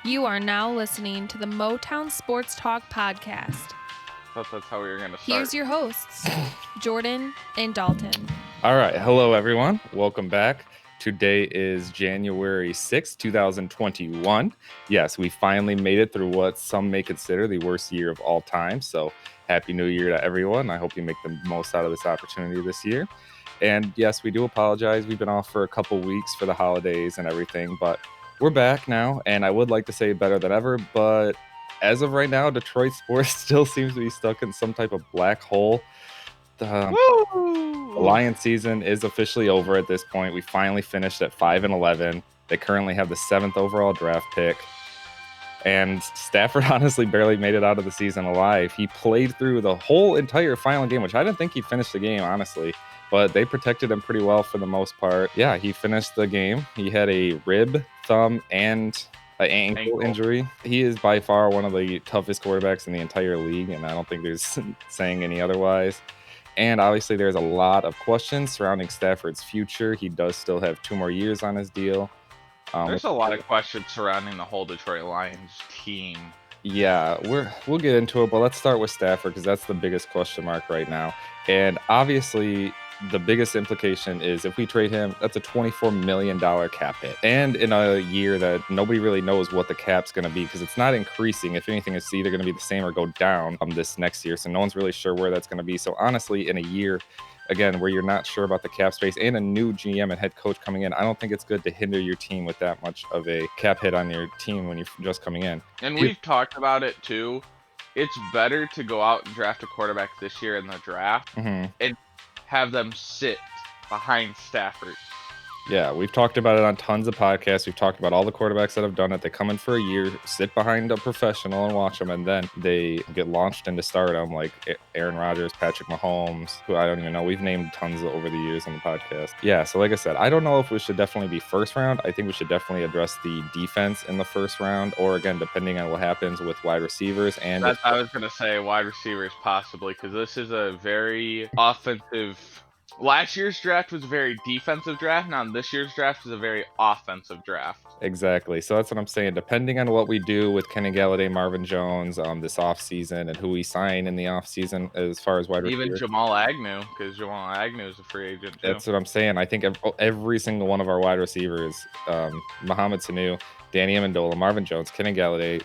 You are now listening to the Motown Sports Talk podcast. Thought that's how we were going to start. Here's your hosts, Jordan and Dalton. All right. Hello, everyone. Welcome back. Today is January 6th, 2021. Yes, we finally made it through what some may consider the worst year of all time. So happy new year to everyone. I hope you make the most out of this opportunity this year. And yes, we do apologize. We've been off for a couple weeks for the holidays and everything, but we're back now. And I would like to say better than ever, but as of right now, Detroit sports still seems to be stuck in some type of black hole. The Lions season is officially over at this point. We finally finished at 5-11. They currently have the 7th overall draft pick. And Stafford honestly barely made it out of the season alive. He played through the whole entire final game, which I didn't think he'd finish the game, honestly. But they protected him pretty well for the most part. Yeah, he finished the game. He had a rib, thumb, and an ankle injury. He is by far one of the toughest quarterbacks in the entire league, and I don't think there's saying any otherwise. And obviously, there's a lot of questions surrounding Stafford's future. He does still have 2 more years on his deal. There's a lot of questions surrounding the whole Detroit Lions team. Yeah, we'll get into it, but let's start with Stafford because that's the biggest question mark right now. And obviously, the biggest implication is if we trade him, that's a $24 million cap hit. And in a year that nobody really knows what the cap's going to be because it's not increasing. If anything, it's either going to be the same or go down this next year. So no one's really sure where that's going to be. So honestly, in a year, again, where you're not sure about the cap space and a new GM and head coach coming in, I don't think it's good to hinder your team with that much of a cap hit on your team when you're just coming in. And we've talked about it too. It's better to go out and draft a quarterback this year in the draft and have them sit behind Stafford. Yeah, we've talked about it on tons of podcasts. We've talked about all the quarterbacks that have done it. They come in for a year, sit behind a professional and watch them, and then they get launched into stardom like Aaron Rodgers, Patrick Mahomes, who I don't even know. We've named tons over the years on the podcast. Yeah, so like I said, I don't know if we should definitely be first round. I think we should definitely address the defense in the first round, or again, depending on what happens with wide receivers. And I was going to say wide receivers possibly, because this is a very offensive. Last year's draft was a very defensive draft. Now this year's draft is a very offensive draft. Exactly. So that's what I'm saying. Depending on what we do with Kenny Galladay, Marvin Jones this offseason and who we sign in the offseason as far as wide receivers. Even Jamal Agnew, because Jamal Agnew is a free agent too. That's what I'm saying. I think every single one of our wide receivers, Mohamed Sanu, Danny Amendola, Marvin Jones, Kenny Galladay,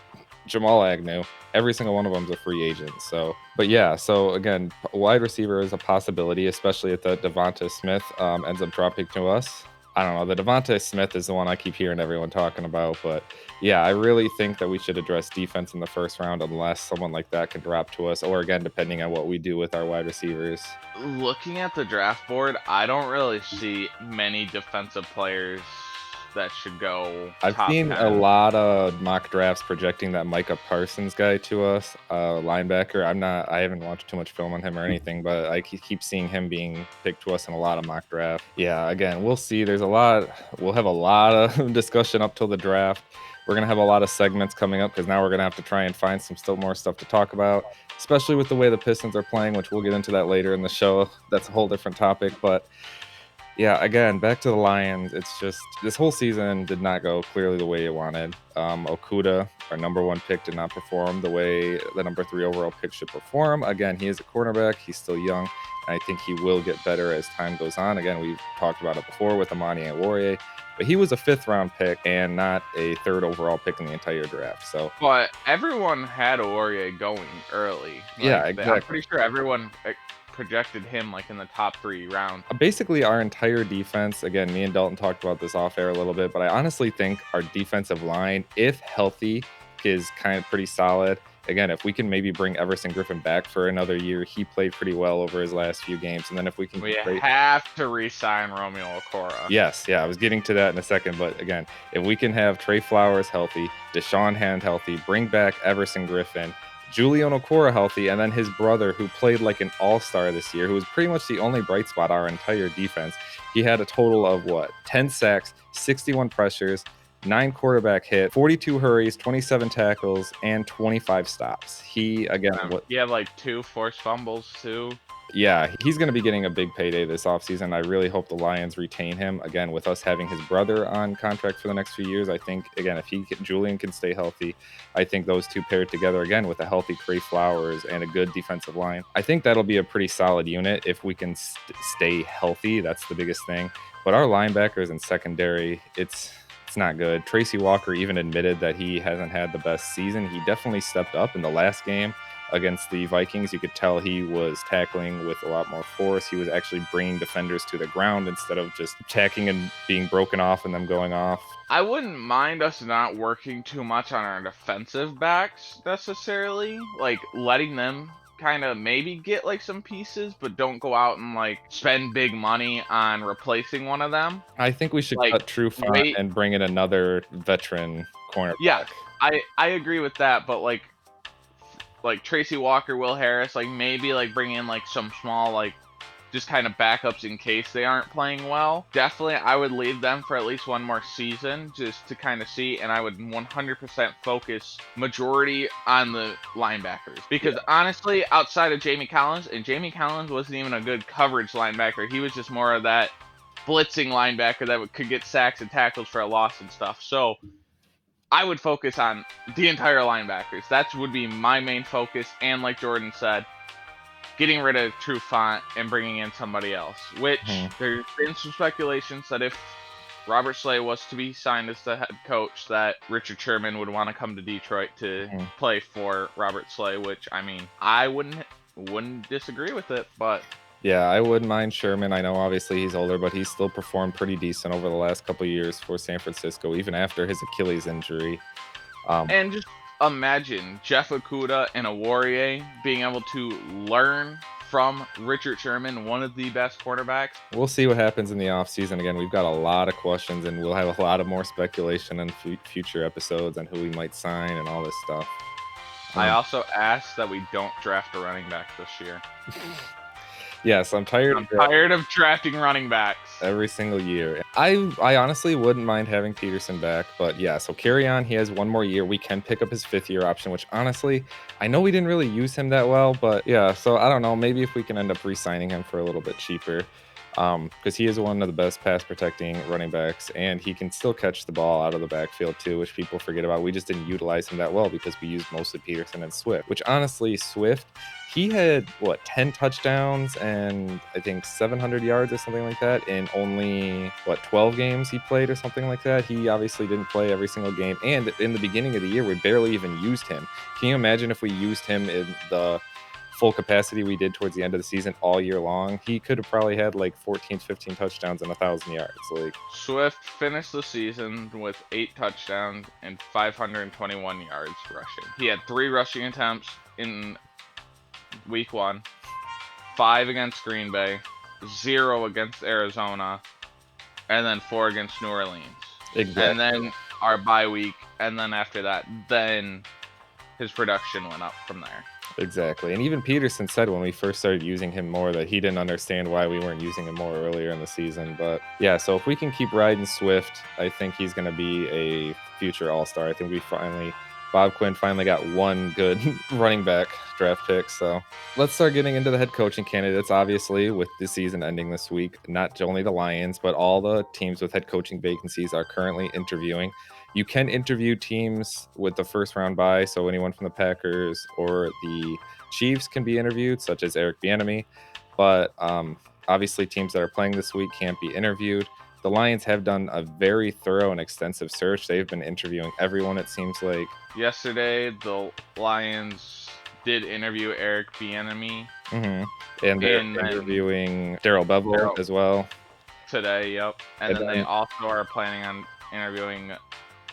Jamal Agnew, every single one of them is a free agent. So, but yeah, so again, wide receiver is a possibility, especially if the Devonta Smith ends up dropping to us. I don't know. The Devonta Smith is the one I keep hearing everyone talking about. But yeah, I really think that we should address defense in the first round unless someone like that can drop to us, or again, depending on what we do with our wide receivers. Looking at the draft board, I don't really see many defensive players that should go. I've seen 10. a lot of mock drafts projecting that Micah Parsons guy to us, linebacker. I haven't watched too much film on him or anything, but I keep seeing him being picked to us in a lot of mock drafts. Yeah, again, we'll see. We'll have a lot of discussion up till the draft. We're going to have a lot of segments coming up because now we're going to have to try and find still more stuff to talk about, especially with the way the Pistons are playing, which we'll get into that later in the show. That's a whole different topic, but yeah, again, back to the Lions. It's just this whole season did not go clearly the way it wanted. Okudah, our number 1 pick, did not perform the way the number 3 overall pick should perform. Again, he is a cornerback. He's still young. And I think he will get better as time goes on. Again, we've talked about it before with Amani Oruwariye, but he was a 5th round pick and not a 3rd overall pick in the entire draft. So, but everyone had Oruwariye going early. Yeah, exactly. I'm pretty sure everyone projected him like in the top 3 rounds. Basically, our entire defense, again, me and Dalton talked about this off air a little bit, but I honestly think our defensive line, if healthy, is kind of pretty solid. Again, if we can maybe bring Everson Griffin back for another year, he played pretty well over his last few games. And then if we can... We have to re-sign Romeo Okwara. Yes, I was getting to that in a second. But again, if we can have Trey Flowers healthy, Deshaun Hand healthy, bring back Everson Griffin, Julian Okwara healthy, and then his brother, who played like an all-star this year, who was pretty much the only bright spot our entire defense. He had a total of 10 sacks, 61 pressures, 9 quarterback hit, 42 hurries, 27 tackles, and 25 stops. He, again... he had like 2 forced fumbles, too. Yeah, he's going to be getting a big payday this offseason. I really hope the Lions retain him. Again, with us having his brother on contract for the next few years, I think, again, if Julian can stay healthy, I think those two paired together, again, with a healthy Trey Flowers and a good defensive line, I think that'll be a pretty solid unit if we can stay healthy. That's the biggest thing. But our linebackers and secondary, it's not good. Tracy Walker even admitted that he hasn't had the best season. He definitely stepped up in the last game against the Vikings. You could tell he was tackling with a lot more force. He was actually bringing defenders to the ground instead of just attacking and being broken off and them going off. I wouldn't mind us not working too much on our defensive backs necessarily, like letting them kind of maybe get like some pieces, but don't go out and like spend big money on replacing one of them. I think we should Like, cut Trufant and bring in another veteran cornerback. Yeah, I agree with that, but like Tracy Walker, Will Harris, like maybe like bring in like some small like just kind of backups in case they aren't playing well. Definitely, I would leave them for at least one more season just to kind of see, and I would 100% focus majority on the linebackers. Because honestly, outside of Jamie Collins, and Jamie Collins wasn't even a good coverage linebacker, he was just more of that blitzing linebacker that could get sacks and tackles for a loss and stuff. So I would focus on the entire linebackers. That would be my main focus, and like Jordan said, getting rid of Trufant and bringing in somebody else, which there's been some speculations that if Robert Slay was to be signed as the head coach, that Richard Sherman would want to come to Detroit to play for Robert Slay, which, I mean, I wouldn't disagree with it, but... Yeah, I wouldn't mind Sherman. I know obviously he's older, but he's still performed pretty decent over the last couple of years for San Francisco, even after his Achilles injury. And just imagine Jeff Okudah and Awarrior being able to learn from Richard Sherman, one of the best quarterbacks. We'll see what happens in the offseason. Again, we've got a lot of questions, and we'll have a lot of more speculation in future episodes on who we might sign and all this stuff. I also ask that we don't draft a running back this year. Yes, I'm tired of drafting running backs every single year. I honestly wouldn't mind having Peterson back, but yeah, so carry on. He has one more year. We can pick up his 5th-year option, which honestly, I know we didn't really use him that well, but yeah, so I don't know. Maybe if we can end up re-signing him for a little bit cheaper, because he is one of the best pass-protecting running backs, and he can still catch the ball out of the backfield too, which people forget about. We just didn't utilize him that well because we used mostly Peterson and Swift, which honestly, Swift, he had, 10 touchdowns and I think 700 yards or something like that in only, 12 games he played or something like that. He obviously didn't play every single game. And in the beginning of the year, we barely even used him. Can you imagine if we used him in the full capacity we did towards the end of the season all year long? He could have probably had 14, 15 touchdowns and 1,000 yards. Swift finished the season with 8 touchdowns and 521 yards rushing. He had 3 rushing attempts in Week 1, 5 against Green Bay, 0 against Arizona, and then 4 against New Orleans. Exactly. And then our bye week, and then after that, then his production went up from there. Exactly. And even Peterson said when we first started using him more that he didn't understand why we weren't using him more earlier in the season. But yeah, so if we can keep riding Swift, I think he's going to be a future all-star. I think Bob Quinn finally got one good running back draft pick. So let's start getting into the head coaching candidates. Obviously, with the season ending this week, not only the Lions, but all the teams with head coaching vacancies are currently interviewing. You can interview teams with the first round bye, so anyone from the Packers or the Chiefs can be interviewed, such as Eric Bieniemy. But obviously, teams that are playing this week can't be interviewed. The Lions have done a very thorough and extensive search. They've been interviewing everyone, it seems like. Yesterday, the Lions did interview Eric Bieniemy. And they're interviewing Darrell Bevell as well. Today, yep. And then they also are planning on interviewing,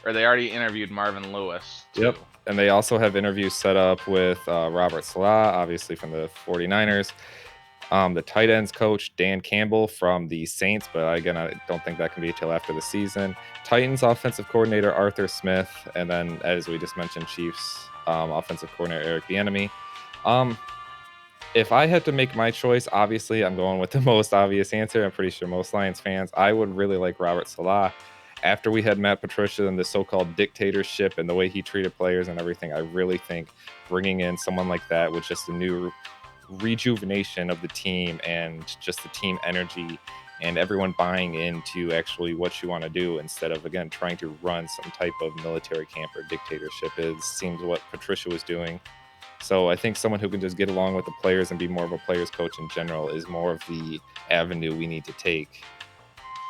or they already interviewed Marvin Lewis, too. Yep. And they also have interviews set up with Robert Salah, obviously from the 49ers. The tight ends coach, Dan Campbell from the Saints, but again, I don't think that can be until after the season. Titans offensive coordinator, Arthur Smith, and then, as we just mentioned, Chiefs offensive coordinator, Eric Bieniemy. If I had to make my choice, obviously, I'm going with the most obvious answer. I'm pretty sure most Lions fans, I would really like Robert Salah. After we had Matt Patricia and the so-called dictatorship and the way he treated players and everything, I really think bringing in someone like that with just a new rejuvenation of the team and just the team energy and everyone buying into actually what you want to do instead of, again, trying to run some type of military camp or dictatorship. It seems what Patricia was doing. So I think someone who can just get along with the players and be more of a players coach in general is more of the avenue we need to take.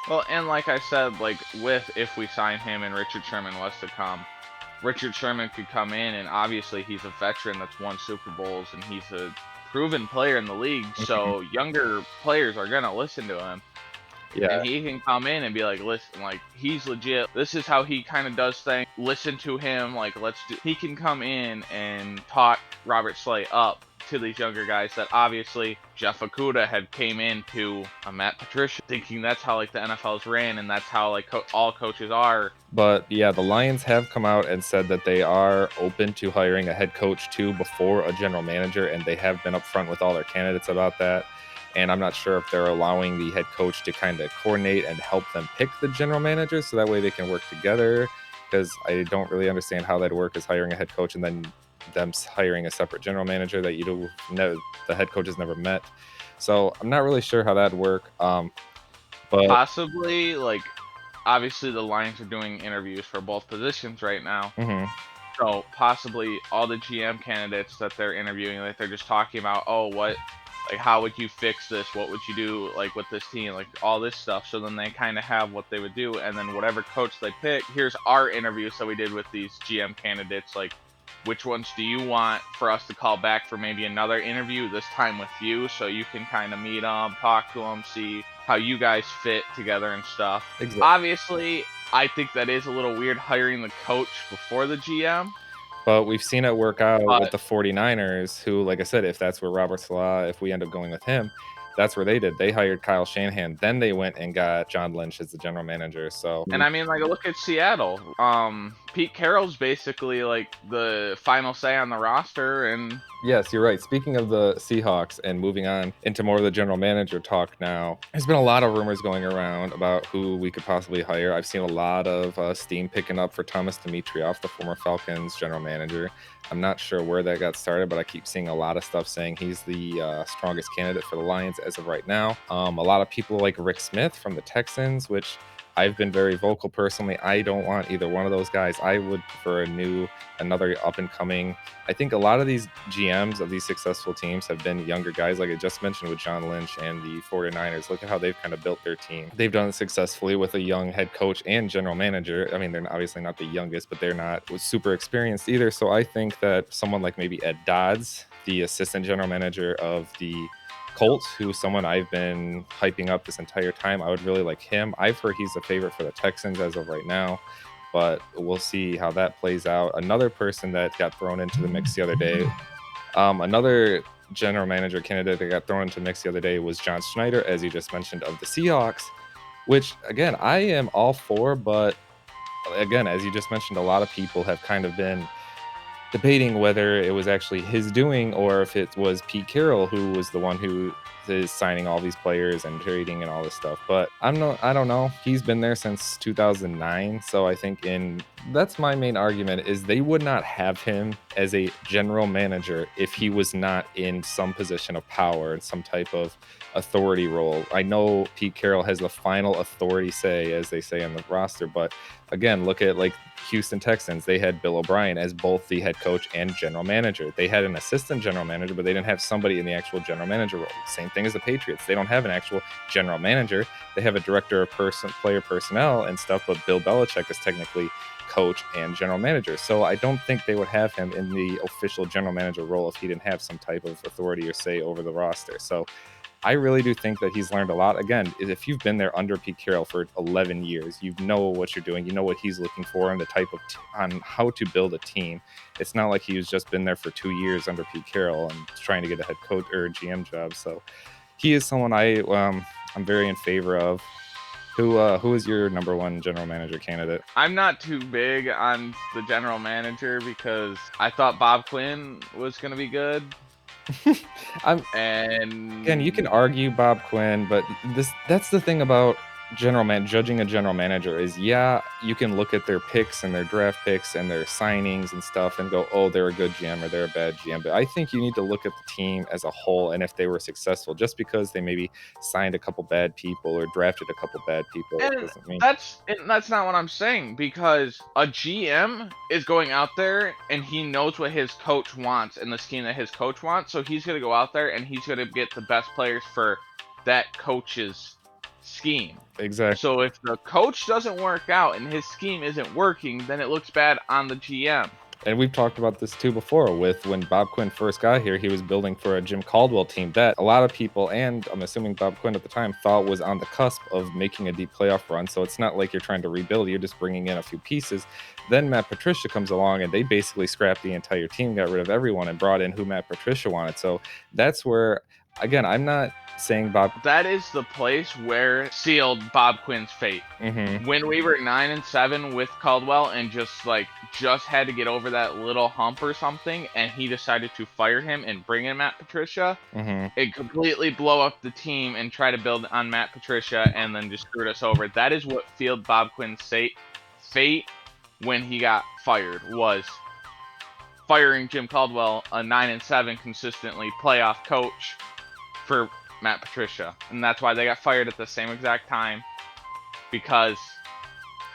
Well, and like I said, like if we sign him and Richard Sherman was to come, Richard Sherman could come in, and obviously he's a veteran that's won Super Bowls and he's a proven player in the league. So younger players are gonna listen to him. Yeah. And he can come in and be like, listen, like, he's legit. This is how he kind of does things. Listen to him. Like, he can come in and talk Robert Slay up to these younger guys that obviously Jeff Okuda had came into Matt Patricia thinking that's how, like, the NFL's ran and that's how, like, all coaches are. But yeah, the Lions have come out and said that they are open to hiring a head coach too before a general manager, and they have been upfront with all their candidates about that. And I'm not sure if they're allowing the head coach to kind of coordinate and help them pick the general manager so that way they can work together, because I don't really understand how that'd work, is hiring a head coach and then them hiring a separate general manager that the head coach has never met. So I'm not really sure how that'd work. But possibly, like, obviously the Lions are doing interviews for both positions right now. So possibly all the GM candidates that they're interviewing, like, they're just talking about, like, how would you fix this? What would you do, like, with this team? Like, all this stuff. So then they kind of have what they would do. And then whatever coach they pick, here's our interviews that we did with these GM candidates. Like, which ones do you want for us to call back for maybe another interview, this time with you, so you can kind of meet them, talk to them, see how you guys fit together and stuff. Exactly. Obviously, I think that is a little weird hiring the coach before the GM. But we've seen it work out with the 49ers, who, like I said, if that's where Robert Saleh, if we end up going with him, that's where they did. They hired Kyle Shanahan. Then they went and got John Lynch as the general manager. So, and I mean, like, look at Seattle. Pete Carroll's basically like the final say on the roster. And yes, you're right. Speaking of the Seahawks and moving on into more of the general manager talk now, there's been a lot of rumors going around about who we could possibly hire. I've seen a lot of steam picking up for Thomas Dimitroff, the former Falcons general manager. I'm not sure where that got started, but I keep seeing a lot of stuff saying he's the strongest candidate for the Lions as of right now. A lot of people like Rick Smith from the Texans, which I've been very vocal personally. I don't want either one of those guys. I would prefer another up and coming. I think a lot of these GMs of these successful teams have been younger guys, like I just mentioned with John Lynch and the 49ers. Look at how they've kind of built their team. They've done it successfully with a young head coach and general manager. I mean, they're obviously not the youngest, but they're not super experienced either. So I think that someone like maybe Ed Dodds, the assistant general manager of the Colts, who's someone I've been hyping up this entire time, I would really like him. I've heard he's a favorite for the Texans as of right now, but we'll see how that plays out. Another person that got thrown into the mix the other day, another general manager candidate that got thrown into the mix the other day was John Schneider, as you just mentioned, of the Seahawks, which, again, I am all for, but again, as you just mentioned, a lot of people have kind of been debating whether it was actually his doing or if it was Pete Carroll who was the one who is signing all these players and trading and all this stuff. But I don't know. He's been there since 2009, so I think that's my main argument, is they would not have him as a general manager if he was not in some position of power and some type of authority role. I know Pete Carroll has the final authority say, as they say on the roster, but again, look at like Houston Texans. They had Bill O'Brien as both the head coach and general manager. They had an assistant general manager, but they didn't have somebody in the actual general manager role. Same thing as the Patriots. They don't have an actual general manager. They have a director of player personnel and stuff, but Bill Belichick is technically coach and general manager. So I don't think they would have him in the official general manager role if he didn't have some type of authority or say over the roster. So I really do think that he's learned a lot. Again, if you've been there under Pete Carroll for 11 years, you know what you're doing. You know what he's looking for and the type of on how to build a team. It's not like he's just been there for 2 years under Pete Carroll and trying to get a head coach or a GM job. So he is someone I'm very in favor of. Who is your number one general manager candidate? I'm not too big on the general manager because I thought Bob Quinn was going to be good. And again, you can argue Bob Quinn, but that's the thing about judging a general manager is, yeah, you can look at their picks and their draft picks and their signings and stuff and go, oh, they're a good GM or they're a bad GM. But I think you need to look at the team as a whole, and if they were successful. Just because they maybe signed a couple bad people or drafted a couple bad people, And doesn't mean that's not what I'm saying, because a GM is going out there and he knows what his coach wants and the scheme that his coach wants, so he's going to go out there and he's going to get the best players for that coach's scheme. exactly. So if the coach doesn't work out and his scheme isn't working, then it looks bad on the GM. And we've talked about this too before with when Bob Quinn first got here, he was building for a Jim Caldwell team that a lot of people, and I'm assuming Bob Quinn at the time, thought was on the cusp of making a deep playoff run. So it's not like you're trying to rebuild, you're just bringing in a few pieces. Then Matt Patricia comes along and they basically scrapped the entire team, got rid of everyone, and brought in who Matt Patricia wanted. So that's where, again, I'm not saying Bob. That is the place where sealed Bob Quinn's fate. Mm-hmm. When we were 9-7 with Caldwell and just had to get over that little hump or something, and he decided to fire him and bring in Matt Patricia, it completely blow up the team and try to build on Matt Patricia and then just screwed us over. That is what sealed Bob Quinn's fate when he got fired, was firing Jim Caldwell, a 9-7 consistently playoff coach, for Matt Patricia. And that's why they got fired at the same exact time, because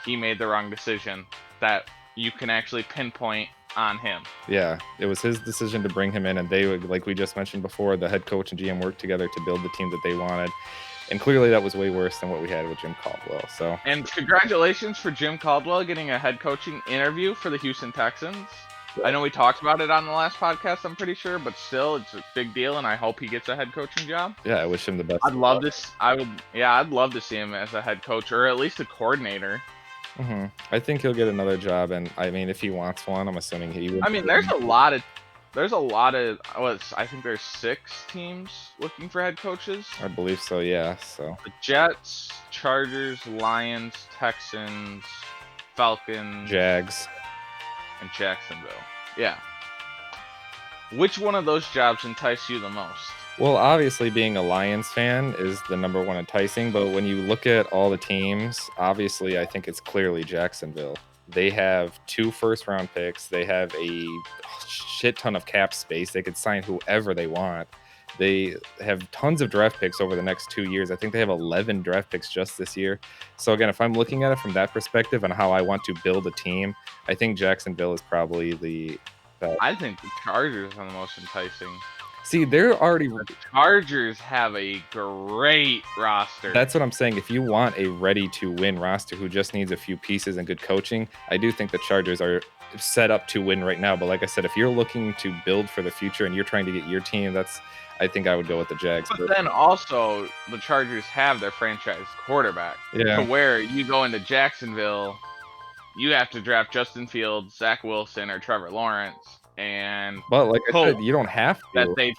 he made the wrong decision that you can actually pinpoint on him. Yeah, it was his decision to bring him in, and they would, like we just mentioned before, the head coach and GM worked together to build the team that they wanted. And clearly that was way worse than what we had with Jim Caldwell. So, and congratulations for Jim Caldwell getting a head coaching interview for the Houston Texans. I know we talked about it on the last podcast, I'm pretty sure, but still, it's a big deal, and I hope he gets a head coaching job. Yeah, I wish him the best. I'd love to see him as a head coach, or at least a coordinator. I think he'll get another job, and I mean, if he wants one, I'm assuming he would. I mean, there's a lot of, I think there's 6 teams looking for head coaches. I believe so, yeah. So the Jets, Chargers, Lions, Texans, Falcons, Jags, and Jacksonville. Yeah. Which one of those jobs entice you the most? Well, obviously being a Lions fan is the number one enticing, but when you look at all the teams, obviously I think it's clearly Jacksonville. They have 2 first-round picks. They have a shit ton of cap space. They could sign whoever they want. They have tons of draft picks over the next 2 years. I think they have 11 draft picks just this year. So again, if I'm looking at it from that perspective and how I want to build a team, I think Jacksonville is probably the best. I think the Chargers are the most enticing. See, they're already... The Chargers have a great roster. That's what I'm saying. If you want a ready-to-win roster who just needs a few pieces and good coaching, I do think the Chargers are set up to win right now. But like I said, if you're looking to build for the future and you're trying to get your team, I think I would go with the Jags. But then also, the Chargers have their franchise quarterback. Yeah. To where you go into Jacksonville, you have to draft Justin Fields, Zach Wilson, or Trevor Lawrence. But like I said, you don't have to.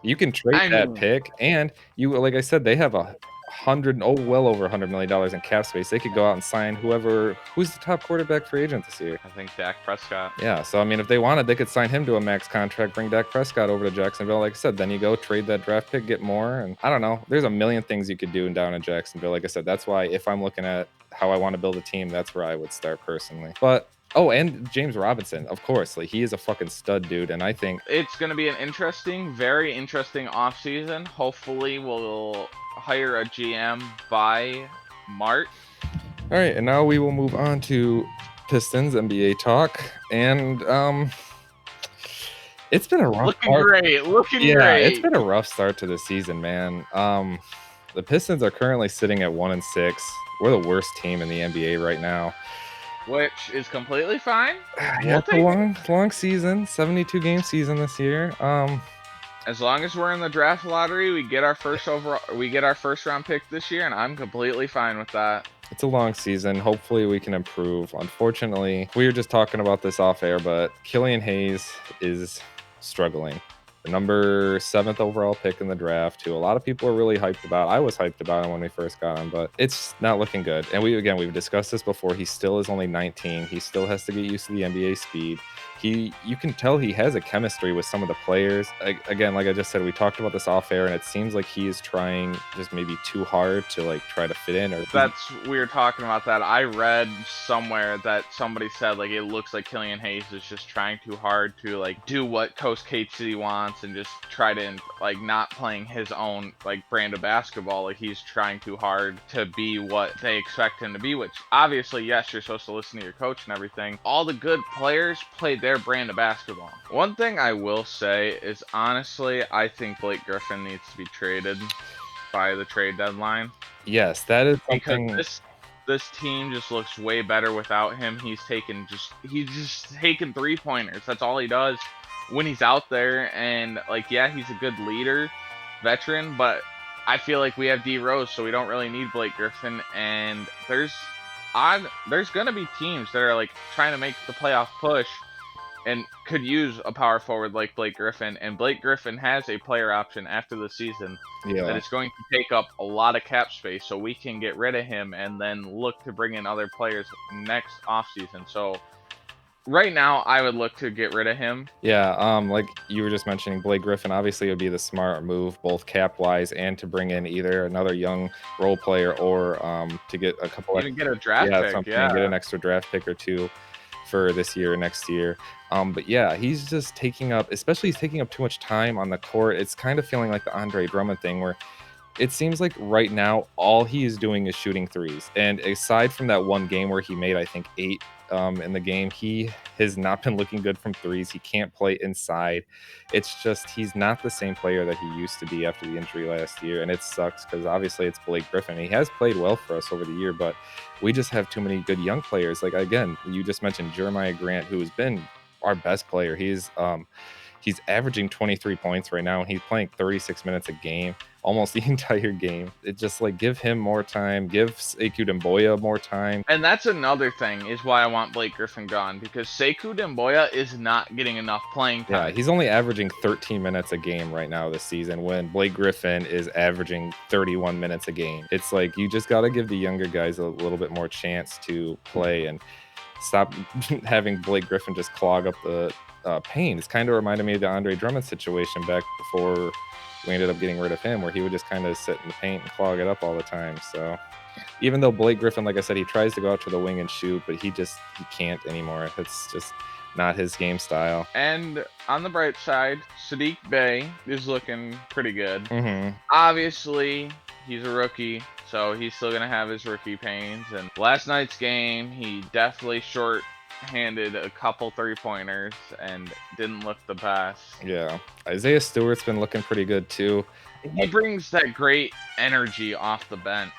You can trade that pick, and like I said, they have well over $100 million in cap space. They could go out and sign who's the top quarterback free agent this year. I think Dak Prescott. Yeah, so I mean, if they wanted, they could sign him to a max contract, bring Dak Prescott over to Jacksonville. Like I said, then you go trade that draft pick, get more, and I don't know. There's a million things you could do down in Jacksonville. Like I said, that's why if I'm looking at how I want to build a team, that's where I would start personally. But and James Robinson, of course. Like, he is a fucking stud, dude, and I think it's going to be an very interesting offseason. Hopefully, we'll hire a GM by March. All right, and now we will move on to Pistons NBA talk, and it's been a rough great. It's been a rough start to the season, man. The Pistons are currently sitting at 1-6. We're the worst team in the NBA right now. Which is completely fine. Yeah, it's a long season, 72-game season this year. As long as we're in the draft lottery, we get our first round pick this year, and I'm completely fine with that. It's a long season. Hopefully we can improve. Unfortunately, we were just talking about this off air, but Killian Hayes is struggling. the number 7th overall pick in the draft, who a lot of people are really hyped about. I was hyped about him when we first got him, but it's not looking good. And we've discussed this before. He still is only 19. He still has to get used to the NBA speed. You can tell he has a chemistry with some of the players. Again, like I just said, we talked about this off air, and it seems like he is trying just maybe too hard to like try to fit in. Or we were talking about that. I read somewhere that somebody said like it looks like Killian Hayes is just trying too hard to like do what Coach Casey wants and just try to like not playing his own like brand of basketball. Like he's trying too hard to be what they expect him to be, which obviously, yes, you're supposed to listen to your coach and everything. All the good players played their brand of basketball. One thing I will say is honestly, I think Blake Griffin needs to be traded by the trade deadline. Yes, that is something. Because this team just looks way better without him. He's just taking 3-pointers. That's all he does when he's out there. And like, yeah, he's a good leader, veteran, but I feel like we have D Rose, so we don't really need Blake Griffin. And there's gonna be teams that are like trying to make the playoff push and could use a power forward like Blake Griffin. And Blake Griffin has a player option after the season that is going to take up a lot of cap space, so we can get rid of him and then look to bring in other players next offseason. So right now, I would look to get rid of him. Yeah, like you were just mentioning, Blake Griffin obviously would be the smart move, both cap-wise and to bring in either another young role player or to get a couple. Even get a draft pick, get an extra draft pick or two for this year or next year. But yeah, he's taking up too much time on the court. It's kind of feeling like the Andre Drummond thing where it seems like right now all he is doing is shooting threes. And aside from that one game where he made, I think, 8 in the game, he has not been looking good from threes. He can't play inside. It's just he's not the same player that he used to be after the injury last year. And it sucks because obviously it's Blake Griffin. He has played well for us over the year, but we just have too many good young players. Like, again, you just mentioned Jeremiah Grant, who has been our best player. He's averaging 23 points right now, and he's playing 36 minutes a game, almost the entire game. It's just like, give him more time, give Sekou Doumbouya more time. And that's another thing is why I want Blake Griffin gone, because Sekou Doumbouya is not getting enough playing time. Yeah, he's only averaging 13 minutes a game right now this season when Blake Griffin is averaging 31 minutes a game. It's like, you just got to give the younger guys a little bit more chance to play and stop having Blake Griffin just clog up the paint. It's kind of reminded me of the Andre Drummond situation back before we ended up getting rid of him, where he would just kind of sit in the paint and clog it up all the time. So even though Blake Griffin, like I said, he tries to go out to the wing and shoot, but he can't anymore. It's just not his game style. And on the bright side, Sadiq Bey is looking pretty good. Mm-hmm. Obviously, he's a rookie, so he's still going to have his rookie pains. And last night's game, he definitely short-handed a couple 3-pointers and didn't look the best. Yeah. Isaiah Stewart's been looking pretty good, too. He brings that great energy off the bench.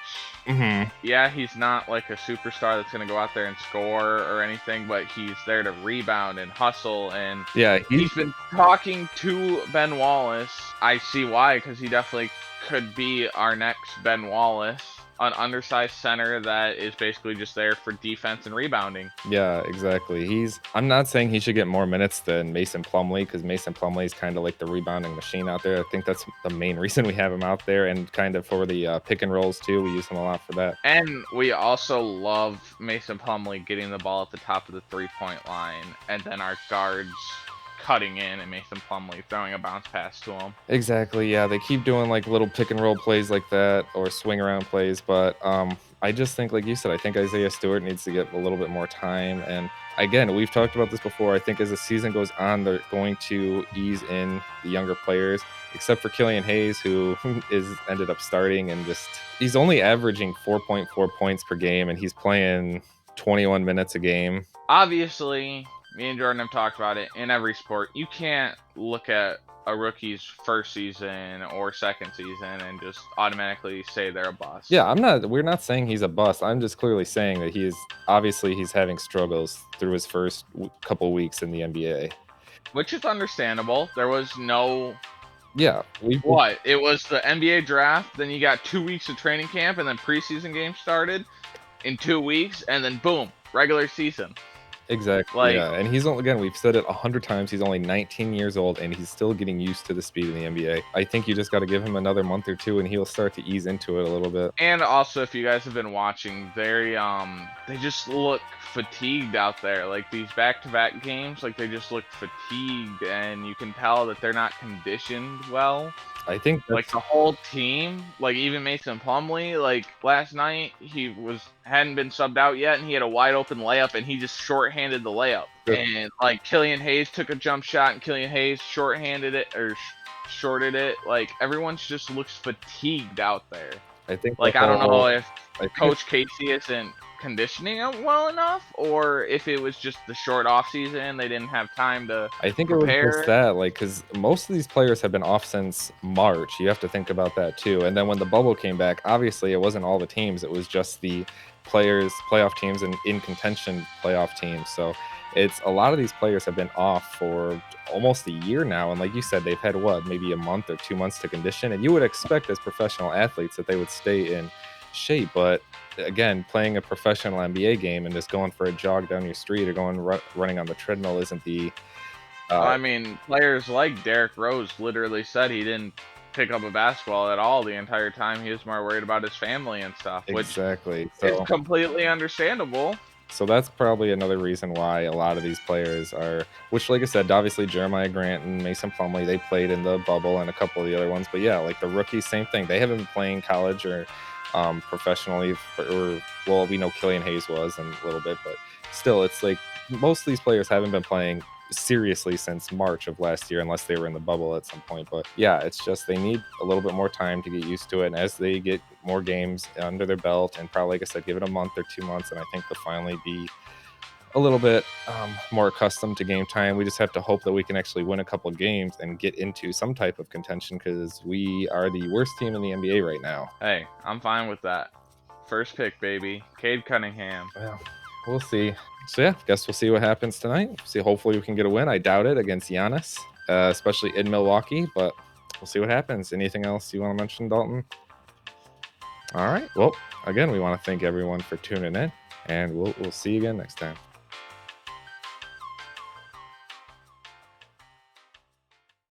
Mm-hmm. Yeah, he's not like a superstar that's going to go out there and score or anything, but he's there to rebound and hustle. And yeah, he's been talking to Ben Wallace. I see why, because he definitely could be our next Ben Wallace, an undersized center that is basically just there for defense and rebounding. Yeah, exactly. I'm not saying he should get more minutes than Mason Plumlee, because Mason Plumlee is kind of like the rebounding machine out there. I think that's the main reason we have him out there, and kind of for the pick and rolls too. We use him a lot for that. And we also love Mason Plumlee getting the ball at the top of the 3-point line, and then our guards cutting in and Mason Plumlee throwing a bounce pass to him. Exactly, yeah. They keep doing like little pick and roll plays like that or swing around plays, but I just think, like you said, I think Isaiah Stewart needs to get a little bit more time. And again, we've talked about this before. I think as the season goes on, they're going to ease in the younger players, except for Killian Hayes, who ended up starting and he's only averaging 4.4 points per game, and he's playing 21 minutes a game. Obviously, me and Jordan have talked about it in every sport. You can't look at a rookie's first season or second season and just automatically say they're a bust. Yeah, we're not saying he's a bust. I'm just clearly saying that he's having struggles through his first couple weeks in the NBA. Which is understandable. There was no... Yeah. It was the NBA draft, then you got 2 weeks of training camp, and then preseason games started in 2 weeks, and then boom, regular season. Exactly. Like, Yeah, and he's only, again, we've said it 100 times. He's only 19 years old, and he's still getting used to the speed of the NBA. I think you just got to give him another month or two, and he'll start to ease into it a little bit. and also if you guys have been watching, they just look fatigued out there. Like these back-to-back games, like they just look fatigued, and you can tell that they're not conditioned well. I think Like that's the whole team, like even Mason Plumlee, like last night he hadn't been subbed out yet, and he had a wide open layup, and he just shorthanded the layup. Good. And like Killian Hayes took a jump shot, and Killian Hayes shorthanded it or shorted it. Like everyone's just looks fatigued out there. I think the Like I don't know whole. if I think Coach Casey isn't conditioning him well enough, or if it was just the short off season, they didn't have time to I think it was just prepare. that, like, because most of these players have been off since March. You have to think about that too. And then when the bubble came back, obviously it wasn't all the teams; it was just the players, playoff teams, and in contention playoff teams. So it's a lot of these players have been off for almost a year now. And like you said, they've had what, maybe a month or 2 months to condition. And you would expect as professional athletes that they would stay in shape, but again, playing a professional NBA game and just going for a jog down your street or running on the treadmill isn't the I mean, players like Derrick Rose literally said he didn't pick up a basketball at all the entire time. He was more worried about his family and stuff, which exactly. is So completely understandable. that's probably another reason why a lot of these players are, which like I said, obviously Jeremiah Grant and Mason Plumlee, they played in the bubble and a couple of the other ones. But yeah, like the rookies, same thing. They haven't been playing college or professionally or well, we know Killian Hayes was and a little bit, but still it's like most of these players haven't been playing seriously since March of last year unless they were in the bubble at some point. But yeah, it's just they need a little bit more time to get used to it, and as they get more games under their belt and probably, like I said, give it a month or 2 months, and I think they'll finally be a little bit more accustomed to game time. We just have to hope that we can actually win a couple games and get into some type of contention, because we are the worst team in the NBA right now. Hey, I'm fine with that. First pick, baby. Cade Cunningham. Well, we'll see. So yeah, guess we'll see what happens tonight. See, hopefully we can get a win. I doubt it against Giannis, especially in Milwaukee, but we'll see what happens. Anything else you want to mention, Dalton? All right. Well, again, we want to thank everyone for tuning in, and we'll see you again next time.